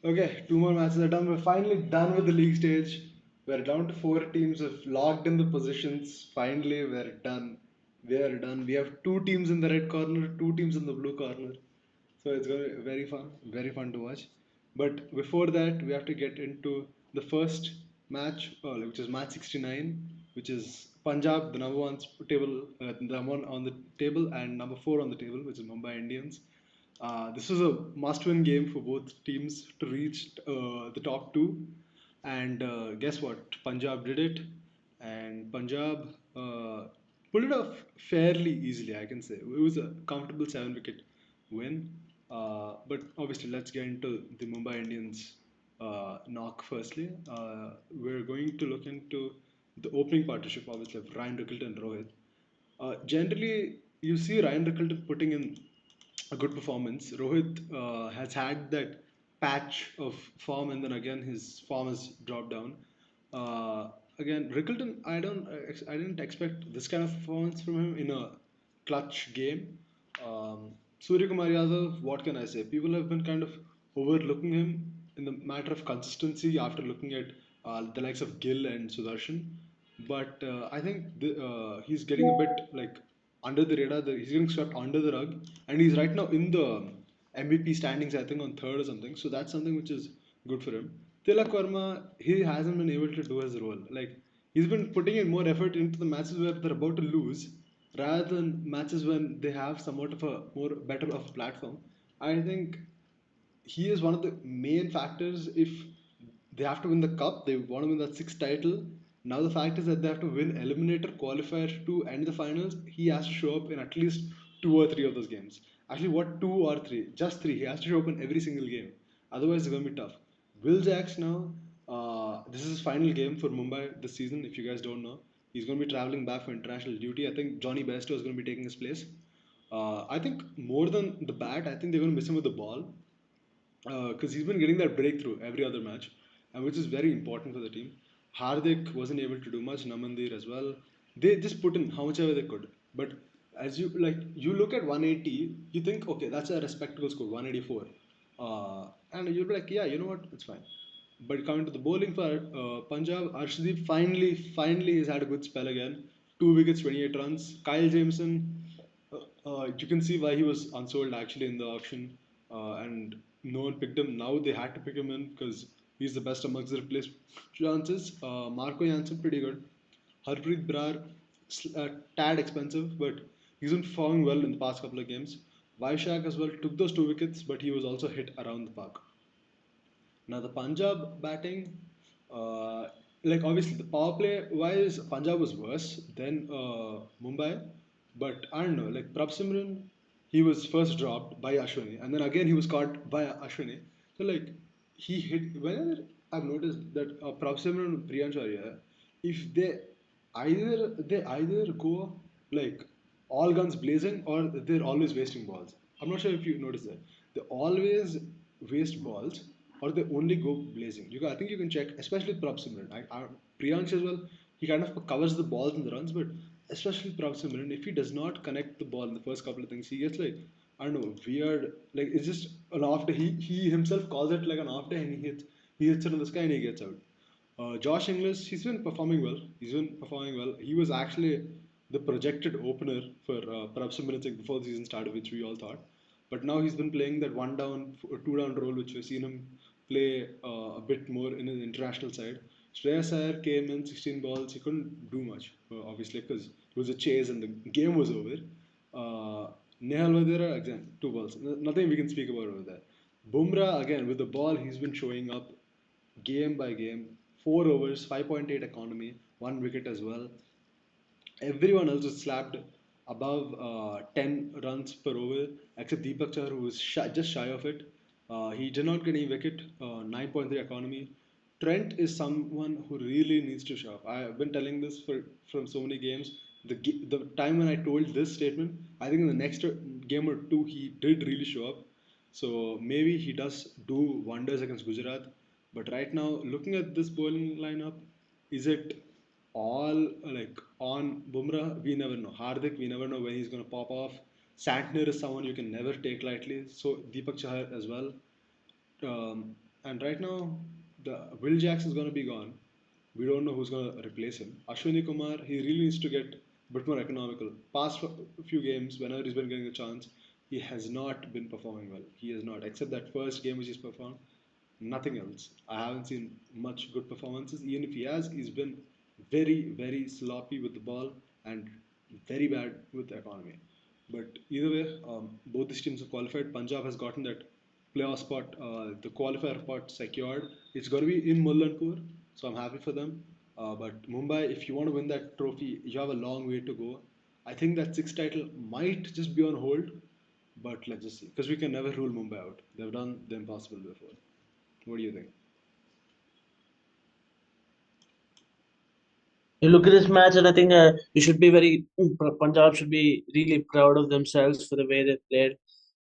Okay, two more matches are done. We're finally done with the league stage. We're down to four teams. We've locked in the positions. Finally, we're done. We are done. We have two teams in the red corner, two teams in the blue corner. So it's going to be very fun to watch. But before that, we have to get into the first match, which is match 69, which is Punjab, the number one the one on the table, and number four on the table, which is Mumbai Indians. This was a must-win game for both teams to reach the top two, and guess what? Punjab did it, and Punjab pulled it off fairly easily. I can say it was a comfortable seven-wicket win. But obviously, let's get into the Mumbai Indians knock firstly. We're going to look into the opening partnership, obviously, of Ryan Rickelton and Rohit. Generally, you see Ryan Rickelton putting in a good performance. Rohit has had that patch of form, and then again his form has dropped down. Again, Rickleton, I didn't expect this kind of performance from him in a clutch game. Surya Kumar Yadav, what can I say? People have been kind of overlooking him in the matter of consistency after looking at the likes of Gill and Sudarshan. But I think he's getting a bit like under the radar. He's getting swept under the rug, and he's right now in the MVP standings. I think on third or something. So that's something which is good for him. Tilak Verma, he hasn't been able to do his role. Like he's been putting in more effort into the matches where they're about to lose, rather than matches when they have somewhat of a more better of a platform. I think he is one of the main factors if they have to win the cup, they want to win that sixth title. Now the fact is that they have to win eliminator qualifier to end the finals. He has to show up in at least two or three of those games. Actually, what two or three? Just three. He has to show up in every single game. Otherwise, it's gonna be tough. Will Jacks now. This is his final game for Mumbai this season. If you guys don't know, he's going to be traveling back for international duty. I think Johnny Bairstow is going to be taking his place. I think more than the bat, I think they're going to miss him with the ball because he's been getting that breakthrough every other match, and which is very important for the team. Hardik wasn't able to do much, Namandir as well. They just put in how much ever they could. But as you look at 180, you think, okay, that's a respectable score, 184. And you'll be like, yeah, you know what, it's fine. But coming to the bowling for Punjab, Arshdeep finally has had a good spell again. Two wickets, 28 runs. Kyle Jameson, you can see why he was unsold actually in the auction, and no one picked him. Now they had to pick him in because he's the best amongst the replaced chances. Marco Janssen, pretty good. Harpreet Brar, tad expensive, but he's been performing well in the past couple of games. Vaishak as well took those two wickets, but he was also hit around the park. Now the Punjab batting, uh, like obviously the power play wise, Punjab was worse than Mumbai, but I don't know. Like Prabh he was first dropped by Ashwini, and then again he was caught by Ashwini. So like he hit. Whenever I've noticed that Prabh and Priyansh Arya, if they either go like all guns blazing or they're always wasting balls. I'm not sure if you noticed that. They always waste balls or they only go blazing. I think you can check, especially with Prabh Simran. Priyansh as well, he kind of covers the balls and the runs, but especially Prabh Simran, if he does not connect the ball in the first couple of things, he gets like, I don't know, weird. Like it's just an off day. He himself calls it like an off day, and he hits it in the sky and he gets out. Josh Inglis, he's been performing well. He's been performing well. He was actually the projected opener for Prabh Simran Singh before the season started, which we all thought. But now he's been playing that one down, two down role, which we've seen him play a bit more in an international side. Shreyas Iyer came in 16 balls. He couldn't do much, obviously, because it was a chase and the game was over. Nehal Vadera, again, two balls. Nothing we can speak about over there. Bumrah, again, with the ball, he's been showing up game by game. 4 overs, 5.8 economy, one wicket as well. Everyone else was slapped above 10 runs per over, except Deepak Chahar, who was just shy of it. He did not get any wicket, 9.3 economy. Trent is someone who really needs to show up. I have been telling this from so many games. The time when I told this statement, I think in the next game or two, he did really show up. So maybe he does do wonders against Gujarat. But right now, looking at this bowling lineup, is it all like on Bumrah? We never know. Hardik, we never know when he's going to pop off. Santner is someone you can never take lightly. So Deepak Chahar as well. And right now, the Will Jacks is going to be gone. We don't know who's going to replace him. Ashwini Kumar, he really needs to get a bit more economical. Past few games, whenever he's been getting a chance, he has not been performing well. He has not, except that first game which he's performed. Nothing else. I haven't seen much good performances. Even if he has, he's been very, very sloppy with the ball and very bad with the economy. But either way, both these teams have qualified. Punjab has gotten that playoff spot, the qualifier spot secured. It's going to be in Mullanpur, so I'm happy for them. But Mumbai, if you want to win that trophy, you have a long way to go. I think that sixth title might just be on hold, but let's just see. Because we can never rule Mumbai out. They've done the impossible before. What do you think? You look at this match, and I think you should be Punjab should be really proud of themselves for the way they played.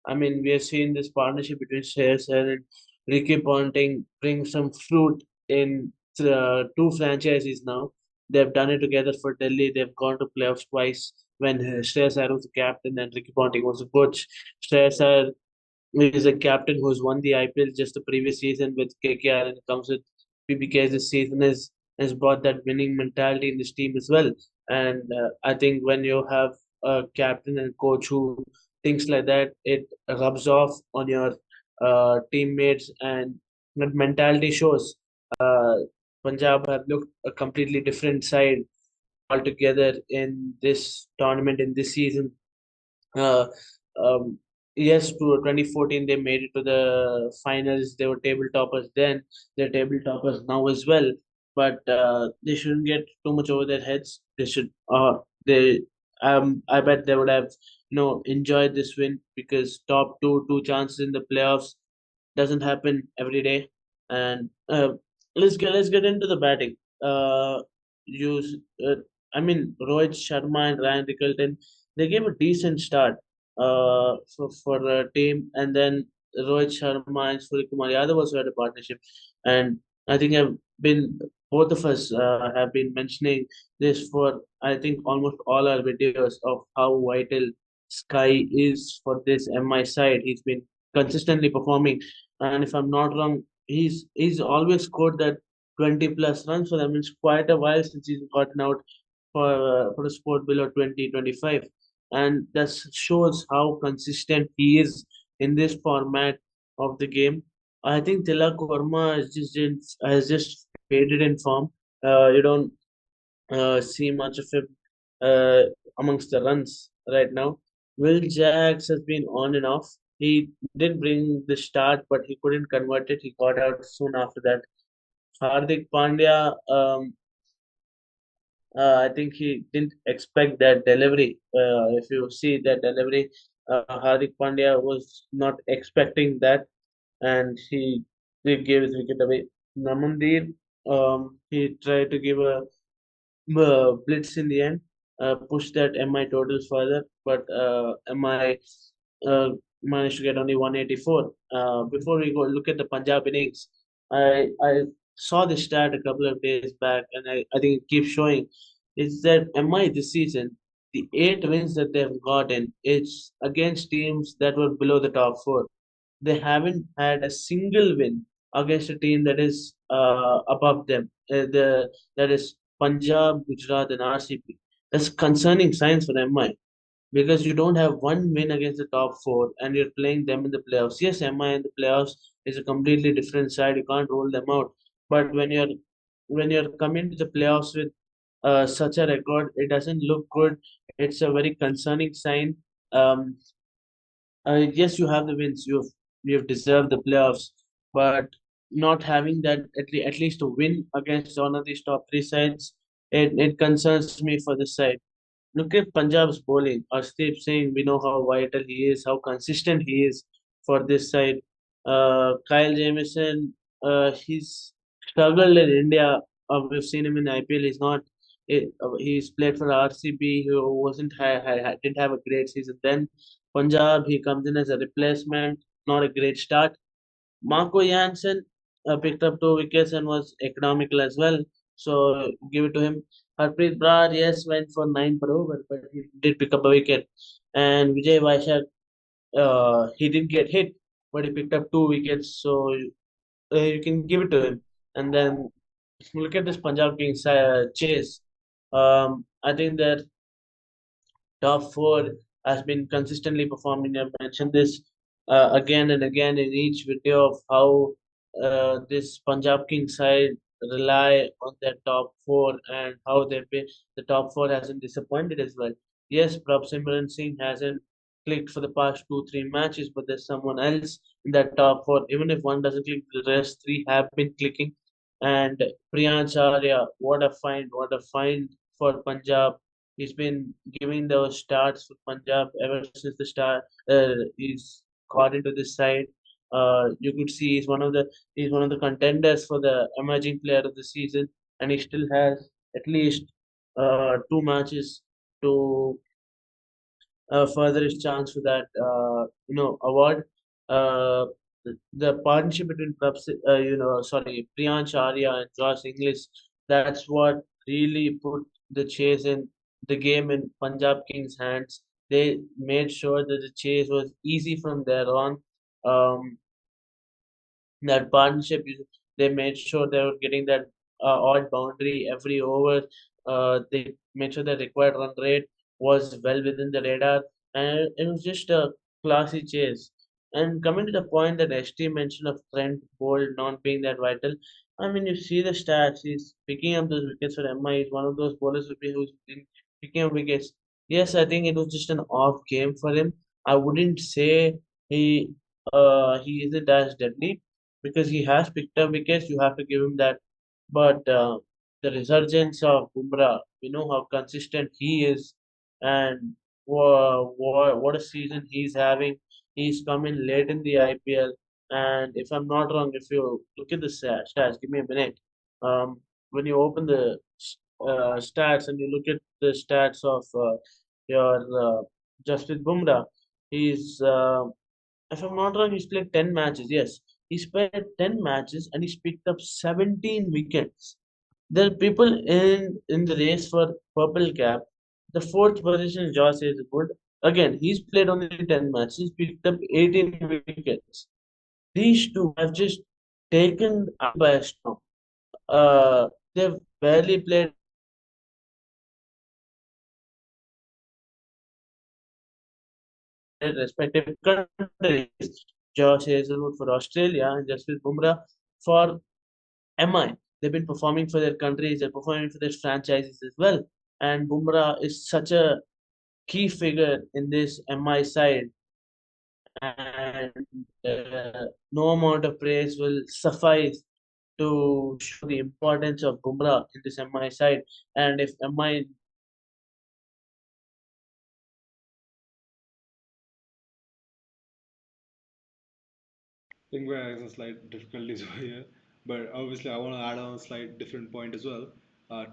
I mean, we have seen this partnership between Shreyas Iyer and Ricky Ponting bring some fruit in two franchises now. They've done it together for Delhi. They've gone to playoffs twice when Shreyas Iyer was the captain and Ricky Ponting was the coach. Shreyas Iyer is a captain who's won the IPL just the previous season with KKR and comes with PBKS this season has brought that winning mentality in this team as well. And I think when you have a captain and coach who thinks like that, it rubs off on your teammates and that mentality shows. Uh, Punjab have looked a completely different side altogether in this tournament in this season. uh, um, yes, to 2014 they made it to the finals. They were table toppers then. They're table toppers now as well. But they shouldn't get too much over their heads. They should. They. I bet they would have enjoyed this win because top two chances in the playoffs doesn't happen every day. And let's get into the batting. Use I mean Rohit Sharma and Ryan Rickelton. They gave a decent start for the team, and then Rohit Sharma and Suryakumar Yadav also had a partnership, and I think I've been both of us have been mentioning this for I think almost all our videos of how vital Sky is for this MI side. He's been consistently performing, and if I'm not wrong, he's always scored that 20 plus runs for them. It's quite a while since he's gotten out for a sport below 2025, and that shows how consistent he is in this format of the game. I think Tilak Verma has just faded in form. You don't see much of him uh, amongst the runs right now. Will Jacks has been on and off. He did bring the start, but he couldn't convert it. He got out soon after that. Hardik Pandya, I think he didn't expect that delivery. If you see that delivery, Hardik Pandya was not expecting that, and he gave his wicket away. Namandir, he tried to give a blitz in the end, pushed that MI totals further, but MI uh, managed to get only 184. Before we go look at the Punjab innings, I saw the stat a couple of days back, and I think it keeps showing. Is that MI this season, the 8 wins that they've gotten, it's against teams that were below the top four. They haven't had a single win against a team that is above them. That is Punjab, Gujarat, and RCP. That's concerning signs for MI because you don't have one win against the top four and you're playing them in the playoffs. Yes, MI in the playoffs is a completely different side. You can't roll them out. But when you're coming to the playoffs with such a record, it doesn't look good. It's a very concerning sign. Um, yes, you have the wins. You've deserved the playoffs, but not having that at least a win against one of these top three sides, it concerns me for this side. Look at Punjab's bowling. Arshdeep Singh, we know how vital he is, how consistent he is for this side. Kyle Jamieson, he's struggled in India. We've seen him in IPL. He's played for RCB. He wasn't didn't have a great season. Then Punjab, he comes in as a replacement. Not a great start. Marco Jansen picked up 2 wickets and was economical as well. So give it to him. Harpreet Brar, yes, went for 9 per over, but he did pick up a wicket. And Vijay Vaishak, he didn't get hit, but he picked up 2 wickets. So you can give it to him. And then look at this Punjab Kings chase. I think that top four has been consistently performing. I've mentioned this again and again in each video of how this Punjab Kings side rely on their top four and how they've been. The top four hasn't disappointed as well. Yes, Prabh Simran Singh hasn't clicked for the past 2-3 matches, but there's someone else in that top four. Even if one doesn't click, the rest three have been clicking. And Priyansh Arya, what a find for Punjab. He's been giving those starts for Punjab ever since the start. He's got into this side. You could see he's one of the contenders for the emerging player of the season, and he still has at least 2 matches to further his chance for that award. Uh, the partnership between Priyansh Arya and Josh English, that's what really put the chase in the game in Punjab Kings' hands. They made sure that the chase was easy from there on. Um, that partnership, they made sure they were getting that odd boundary every over. They made sure the required run rate was well within the radar, and it was just a classy chase. And coming to the point that ST mentioned of Trent Bolt not being that vital, I mean, you see the stats. He's picking up those wickets for MI. He's one of those bowlers who's been picking up wickets. Yes, I think it was just an off game for him. I wouldn't say he he isn't as deadly because he has picked up wickets. You have to give him that. But the resurgence of Bumrah, we know how consistent he is, and what a season he's having. He's coming late in the IPL, and if I'm not wrong, if you look at the stats, give me a minute. When you open the stats and you look at the stats of your Jasprit Bumrah, he's if I'm not wrong, he's played 10 matches. Yes, he's played 10 matches and he's picked up 17 wickets. There are people in the race for purple cap. The fourth position, Josh is good. Again, he's played only 10 matches. He's picked up 18 wickets. These two have just taken out by a storm. They've barely played their respective countries. Josh Hazelwood for Australia and Jasprit Bumrah for MI. They've been performing for their countries, they're performing for their franchises as well. And Bumrah is such a key figure in this MI side, and no amount of praise will suffice to show the importance of Bumrah in this MI side. And if MI think we're having some slight difficulties over here, but obviously I want to add on a slight different point as well.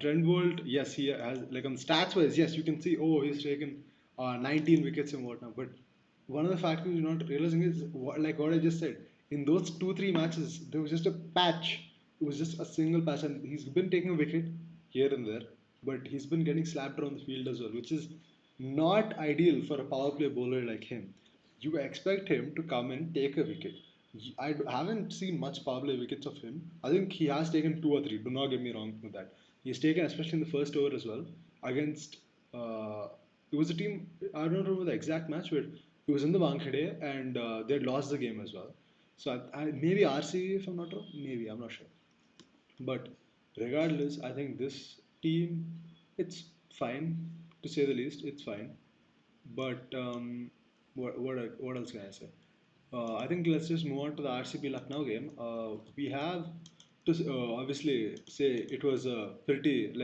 Trent Bolt, yes, he has like on stats wise, yes, you can see, oh, he's taken 19 wickets and whatnot. But one of the factors you're not realizing is like what I just said. In those 2-3 matches, there was just a patch. It was just a single patch, and he's been taking a wicket here and there, but he's been getting slapped around the field as well, which is not ideal for a power play bowler like him. You expect him to come and take a wicket. Haven't seen much power play wickets of him. I think he has taken two or three. Do not get me wrong with that. He's taken, especially in the first over as well, against. It was a team. I don't remember the exact match, but it was in the Wankhede and they lost the game as well. So maybe RC if I'm not wrong. Maybe I'm not sure. But regardless, I think this team, it's fine to say the least. It's fine. But what else can I say? I think let's just move on to the RCB Lucknow game. We have to obviously say it was a pretty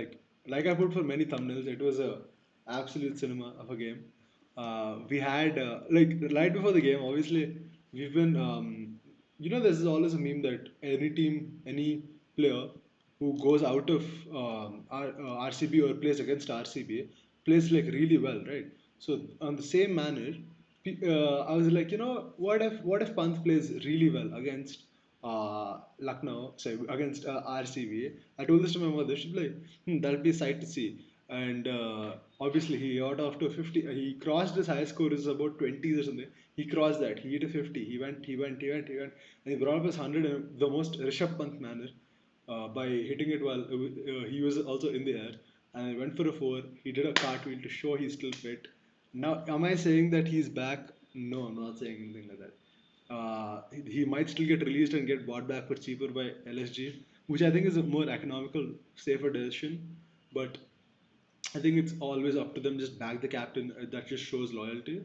like I put for many thumbnails. It was a absolute cinema of a game. We had like right before the game. Obviously, we've been there's always a meme that any team, any player who goes out of RCB or plays against RCB plays like really well, right? So on the same manner, I was like, what if Pant plays really well against Lucknow, sorry, against RCB? I told this to my mother. She'd be like, that'll be a sight to see. and obviously he got off to 50. He crossed his high score is about 20s or something. He crossed that. He hit a 50. He went, and he brought up his 100 in the most Rishabh Pant manner by hitting it while he was also in the air. And he went for a four. He did a cartwheel to show he's still fit. Now, am I saying that he's back? No, I'm not saying anything like that. He might still get released and get bought back for cheaper by LSG, which I think is a more economical, safer decision. But I think it's always up to them. Just back the captain. That just shows loyalty.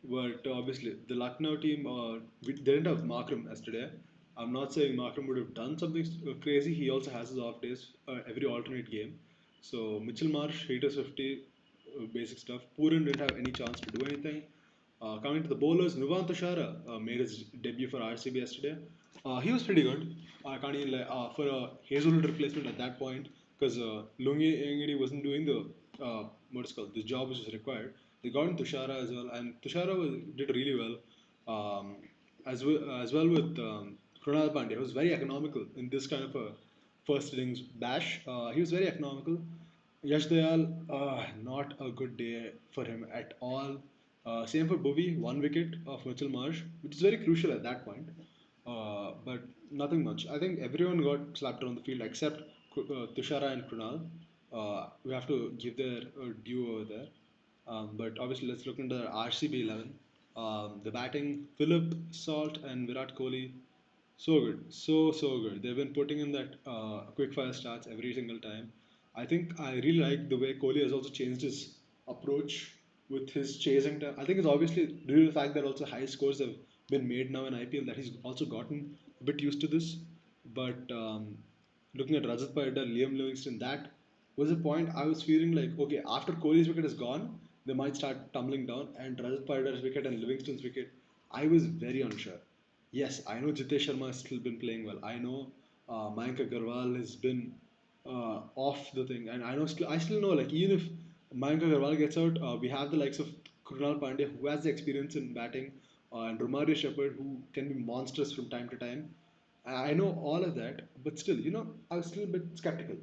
But obviously, the Lucknow team, they didn't have Markram yesterday. I'm not saying Markram would have done something crazy. He also has his off days every alternate game. So Mitchell Marsh hit his 50, basic stuff. Pooran didn't have any chance to do anything. Coming to the bowlers, Nuvan Tushara made his debut for RCB yesterday. He was pretty good. I can't even for a Hazelwood replacement at that point because Lungi Engedi wasn't doing the what's called the job which was required. They got in Tushara as well, and Tushara did really well. As well with Krunal Pandya, who was very economical in this kind of a first innings bash. He was very economical. Yash Dayal, not a good day for him at all. Same for Bhuvi, one wicket of Mitchell Marsh, which is very crucial at that point. But nothing much. I think everyone got slapped around the field except Tushara and Krunal. We have to give their due over there. But obviously, let's look into the RCB 11. The batting, Philip, Salt, and Virat Kohli. So good, so good. They've been putting in that quick fire starts every single time. I think I really like the way Kohli has also changed his approach with his chasing time. I think it's obviously due to the fact that also high scores have been made now in IPL that he's also gotten a bit used to this. But looking at Rajat Paidar, Liam Livingston, that was a point I was feeling like, okay, after Kohli's wicket is gone, they might start tumbling down, and Rajat Paidar's wicket and Livingston's wicket, I was very unsure. Yes, I know Jitesh Sharma has still been playing well. I know Mayank Agarwal has been off the thing, and I still know like even if Mayank Agarwal gets out, we have the likes of Krunal Pandya who has the experience in batting, and Romario Shepherd who can be monstrous from time to time. I know all of that, but still, I was still a bit skeptical.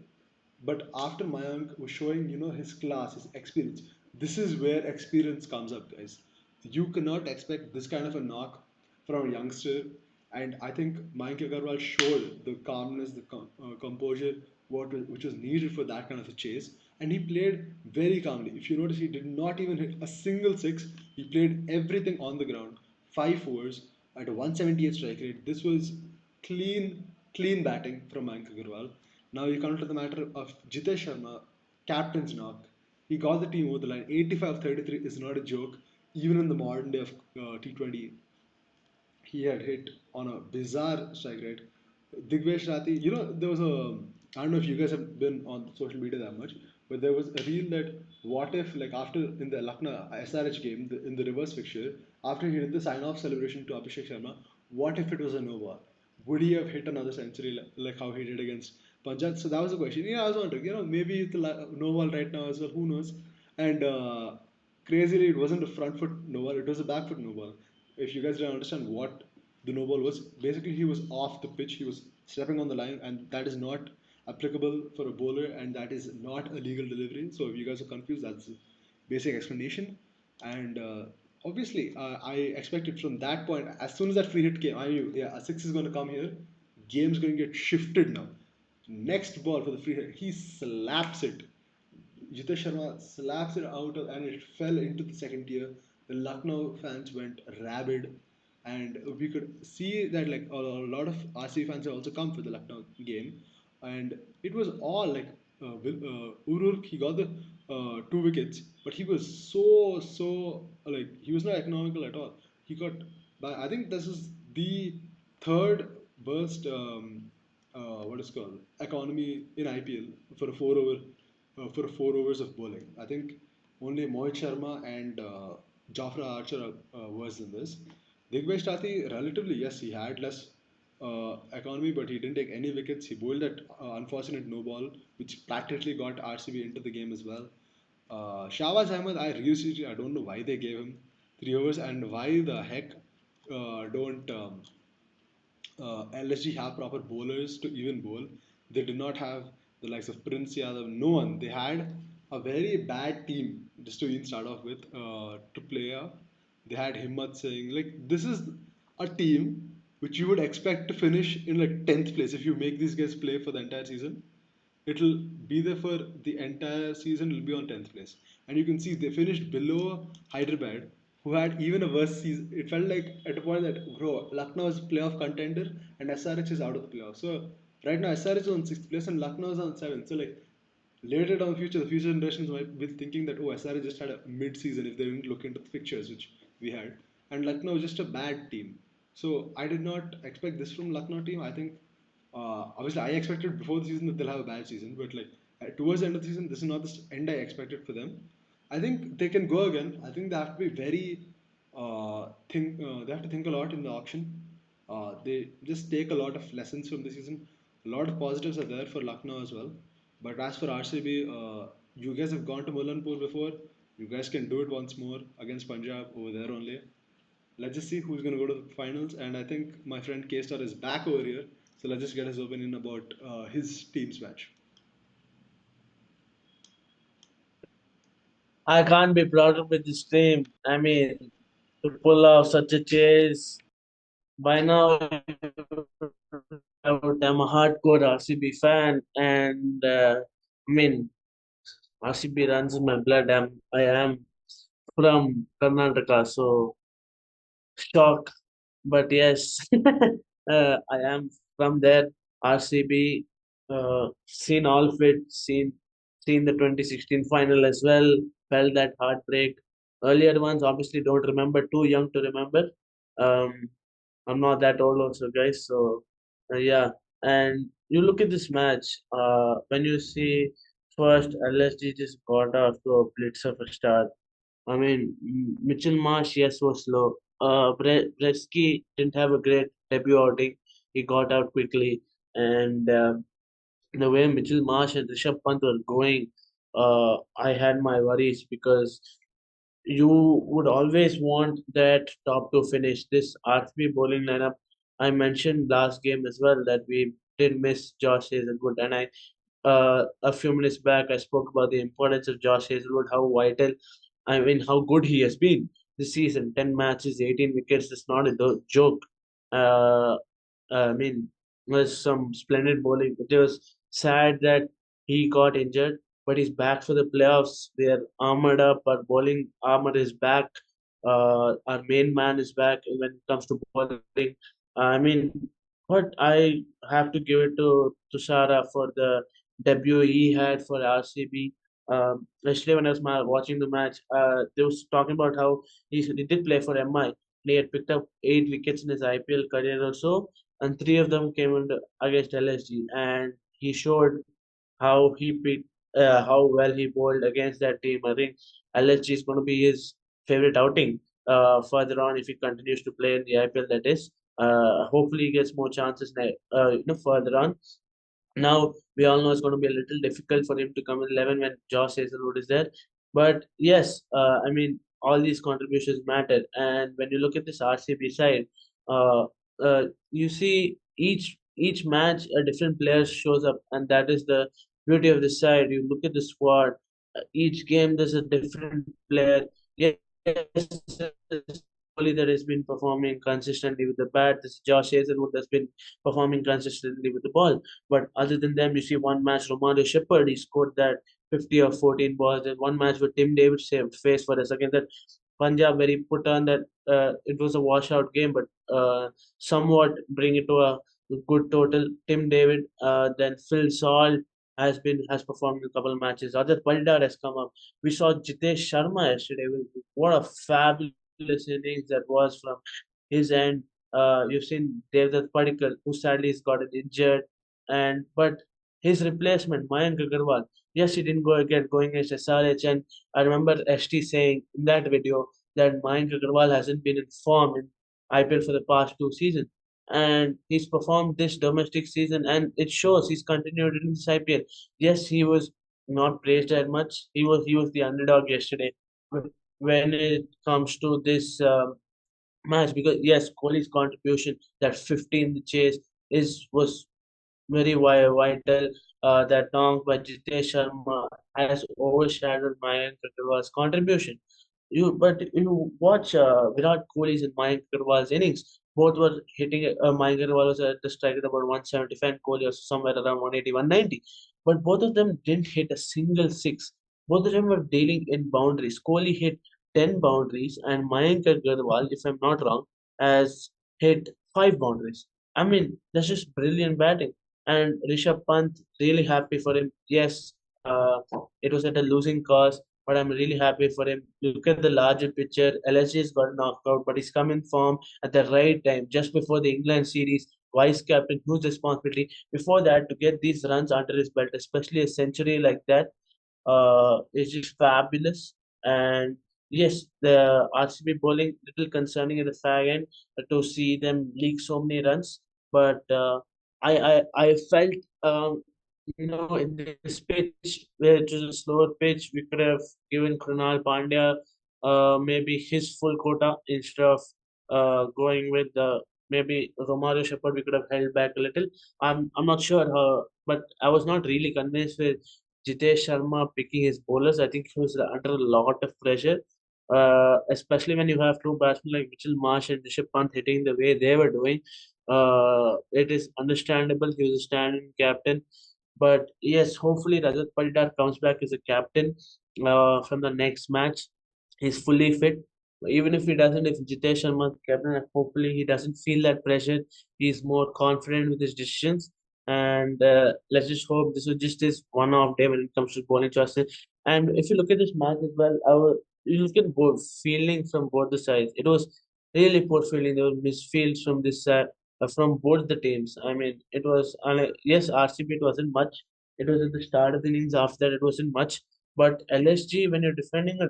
But after Mayank was showing, his class, his experience, this is where experience comes up, guys. You cannot expect this kind of a knock from a youngster. And I think Mayank Agarwal showed the calmness, the composure, which was needed for that kind of a chase. And he played very calmly. If you notice, he did not even hit a single six. He played everything on the ground, five fours at a 178 strike rate. This was clean batting from Mayank Agarwal. Now you come to the matter of Jitesh Sharma, captain's knock. He got the team over the line. 85-33 is not a joke, even in the modern day of T20. He had hit on a bizarre strike rate. Digvesh Rathi, there was I don't know if you guys have been on social media that much, but there was a reel that what if, like after in the Lucknow SRH game, in the reverse fixture, after he did the sign off celebration to Abhishek Sharma, what if it was a no ball? Would he have hit another century like how he did against Punjab? So that was the question. Yeah, I was wondering, maybe it's a no ball right now as well, who knows? And crazily, it wasn't a front foot no ball, it was a back foot no ball. If you guys don't understand what the no ball was, basically he was off the pitch, he was stepping on the line, and that is not applicable for a bowler, and that is not a legal delivery. So if you guys are confused, that's the basic explanation. And obviously, I expected from that point, as soon as that free hit came, I knew, yeah, a six is going to come here. Game's going to get shifted now. Next ball for the free hit, he slaps it. Jitesh Sharma slaps it out and it fell into the second tier. The Lucknow fans went rabid, and we could see that like a lot of RCB fans have also come for the Lucknow game, and it was all like Urur. He got the two wickets, but he was so like he was not economical at all. He got, but I think this is the third burst. What is called economy in IPL for 4 overs of bowling. I think only Mohit Sharma and Jafra Archer are worse than this. Digvesh Rathi, relatively, yes, he had less economy, but he didn't take any wickets. He bowled that unfortunate no ball, which practically got RCB into the game as well. Shahbaz Ahmed, I don't know why they gave him 3 overs and why the heck don't LSG have proper bowlers to even bowl. They did not have the likes of Prince Yadav. No one. They had. a very bad team, just to even start off with, to play up. They had Himmat saying, like, this is a team which you would expect to finish in like 10th place if you make these guys play for the entire season. It'll be there for the entire season, it'll be on 10th place. And you can see they finished below Hyderabad, who had even a worse season. It felt like at a point that, bro, Lucknow is playoff contender and SRH is out of the playoff. So right now SRH is on 6th place and Lucknow is on 7th. So like later down the future, the future generations might be thinking that, oh, SRH just had a mid-season if they didn't look into the fixtures, which we had. And Lucknow was just a bad team. So I did not expect this from Lucknow team. I think obviously I expected before the season that they'll have a bad season, but like towards the end of the season, this is not the end I expected for them. I think they can go again. I think they have to be very think. They have to think a lot in the auction. They just take a lot of lessons from the season. A lot of positives are there for Lucknow as well. But as for RCB, you guys have gone to Mulanpur before. You guys can do it once more against Punjab over there only. Let's just see who's going to go to the finals. And I think my friend K Star is back over here. So let's just get his opinion about his team's match. I can't be prouder with this team. I mean, to pull off such a chase by now, I'm a hardcore RCB fan, and I mean, RCB runs in my blood. I am from Karnataka, so shock. But yes, I am from there. RCB, seen all of it, seen the 2016 final as well. Felt that heartbreak. Earlier ones obviously don't remember. Too young to remember. Um, I'm not that old also, guys. So yeah, and you look at this match. When you see first LSG just got off to a blitz of a start. I mean, Mitchell Marsh, yes, was slow. Bresky didn't have a great debut outing. He got out quickly, and the way Mitchell Marsh and Rishabh Pant were going, I had my worries because you would always want that top to finish. This RCB bowling lineup, I mentioned last game as well that we did miss Josh Hazelwood, and a few minutes back I spoke about the importance of Josh Hazelwood, how vital, I mean, how good he has been this season. 10 matches, 18 wickets. It's not a joke. Uh, I mean, was some splendid bowling. It was sad that he got injured, but he's back for the playoffs. We are armored up. Our bowling armor is back. Our main man is back when it comes to bowling. I mean, but I have to give it to Tushara for the debut he had for RCB. Especially when I was watching the match, they was talking about how he did play for MI. He had picked up 8 wickets in his IPL career or so, and three of them came against LSG, and he showed how he picked, how well he bowled against that team. I think LSG is going to be his favorite outing further on if he continues to play in the IPL. That is, hopefully he gets more chances further on. Now we all know it's going to be a little difficult for him to come in 11 when Josh Hazelwood is there. But yes, I mean, all these contributions matter. And when you look at this RCB side, uh, you see each match a different player shows up, and that is the beauty of this side. You look at the squad, each game there's a different player. Yes, Kohli that has been performing consistently with the bat. This Josh Hazelwood has been performing consistently with the ball. But other than them, you see one match, Romano Shepherd, he scored that 50 or 14 balls. And one match with Tim David saved face for us against that Punjab, where he put on that it was a washout game, but somewhat bring it to a good total. Tim David, then Phil Salt has performed in a couple of matches. Other Paldar has come up. We saw Jitesh Sharma yesterday. What a fabulous innings that was from his end. You've seen Devdutt Padikkal, who sadly has gotten injured, and but his replacement, Mayank Agarwal, yes, he didn't get going against SRH, and I remember ST saying in that video that Mayank Agarwal hasn't been in form in IPL for the past 2 seasons, and he's performed this domestic season, and it shows he's continued in this IPL. Yes, he was not praised that much. He was the underdog yesterday. When it comes to this. Match because yes, Kohli's contribution that 50 in the chase is was very vital. That knock by Jitesh Sharma has overshadowed Mayank Agarwal's contribution. You watch Virat Kohli's and Mayank Agarwal's innings. Both were hitting. Mayank Agarwal was at the strike at about 175, and Kohli was somewhere around 180, 190. But both of them didn't hit a single six. Both of them were dealing in boundaries. Kohli hit 10 boundaries, and Mayank Agarwal, if I'm not wrong, has hit 5 boundaries. I mean, that's just brilliant batting. And Rishabh Pant, really happy for him. Yes, it was at a losing cause, but I'm really happy for him. Look at the larger picture. LSG has got knocked out, but he's come in form at the right time, just before the England series. Vice captain, whose responsibility before that to get these runs under his belt, especially a century like that, is just fabulous. And yes, the RCB bowling little concerning at the fag end to see them leak so many runs. But I felt in this pitch where it was a slower pitch, we could have given Krunal Pandya maybe his full quota instead of going with maybe Romario Shepherd. We could have held back a little. I'm not sure, but I was not really convinced with Jitesh Sharma picking his bowlers. I think he was under a lot of pressure, especially when you have two batsmen like Mitchell Marsh and Rishabh Pant hitting the way they were doing. It is understandable. He was a standing captain. But yes, hopefully Rajat Patidar comes back as a captain from the next match. He's fully fit. Even if he doesn't, if Jitesh Sharma is captain, hopefully he doesn't feel that pressure. He's more confident with his decisions. And let's just hope this was just his one-off day when it comes to bowling choices. And if you look at this match as well, you look at both fielding from both the sides. It was really poor fielding. There were misfields from this side, from both the teams. I mean, it was yes, RCB it wasn't much. It was at the start of the innings. After that, it wasn't much. But LSG, when you're defending a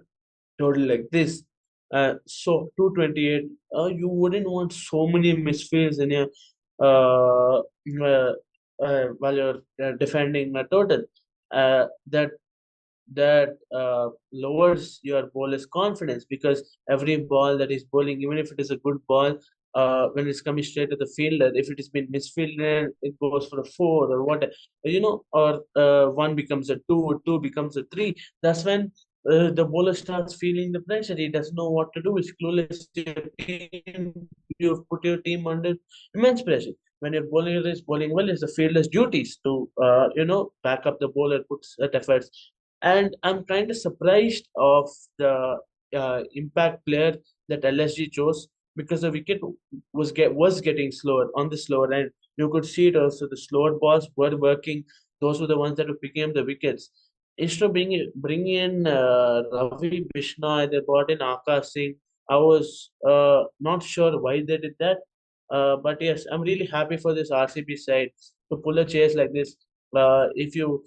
total like this, so 228, you wouldn't want so many misfields in your while you're defending a total. That lowers your bowler's confidence because every ball that is bowling, even if it is a good ball, when it's coming straight to the fielder, if it has been misfielded, it goes for a four or what, or one becomes a two, two becomes a three. That's when the bowler starts feeling the pressure. He doesn't know what to do. He's clueless. You've put your team under immense pressure. When your bowler is bowling well, it's the fielder's duties to back up the bowler, put that efforts. And I'm kind of surprised of the impact player that LSG chose because the wicket was getting slower on the slower end. You could see it also. The slower balls were working. Those were the ones that were picking up the wickets. Instead of bringing in Ravi Bishnoi, they brought in Akash Singh. I was not sure why they did that. But yes, I'm really happy for this RCB side to pull a chase like this. If you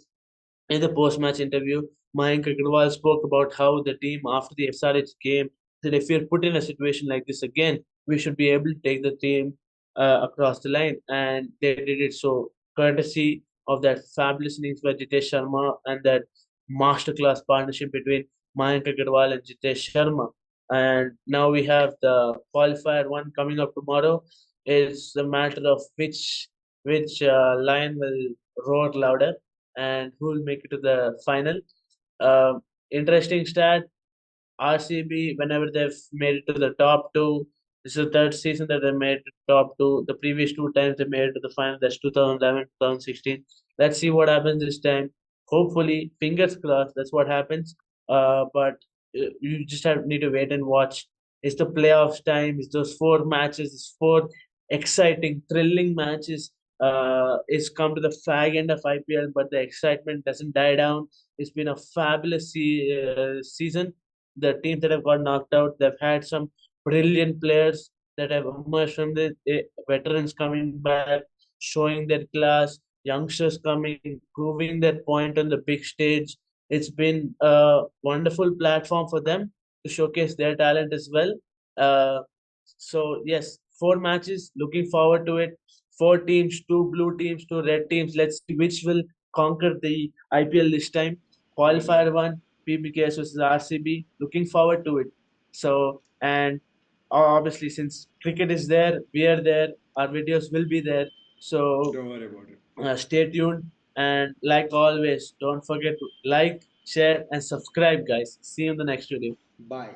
In the post-match interview, Mayank Agarwal spoke about how the team after the SRH game said if we're put in a situation like this again, we should be able to take the team across the line, and they did it so courtesy of that fabulous innings by Jitesh Sharma and that masterclass partnership between Mayank Agarwal and Jitesh Sharma. And now we have the qualifier one coming up tomorrow. It's a matter of which lion will roar louder and who will make it to the final. Interesting stat: RCB, whenever they've made it to the top two, this is the third season that they made it top two. The previous two times they made it to the final, that's 2011, 2016. Let's see what happens this time. Hopefully, fingers crossed, that's what happens. But you just need to wait and watch. It's the playoffs time. It's those four matches. It's four exciting, thrilling matches. It's come to the fag end of IPL, but the excitement doesn't die down. It's been a fabulous season. The teams that have got knocked out, they've had some brilliant players that have emerged from the veterans coming back, showing their class, youngsters coming, proving their point on the big stage. It's been a wonderful platform for them to showcase their talent as well. Uh, so yes, four matches. Looking forward to it. Four teams, two blue teams, two red teams. Let's see which will conquer the IPL this time. Qualifier one, PBKS versus RCB. Looking forward to it. So, and obviously, since cricket is there, we are there. Our videos will be there. So, Don't worry about it. Stay tuned, and like always, don't forget to like, share, and subscribe, guys. See you in the next video. Bye.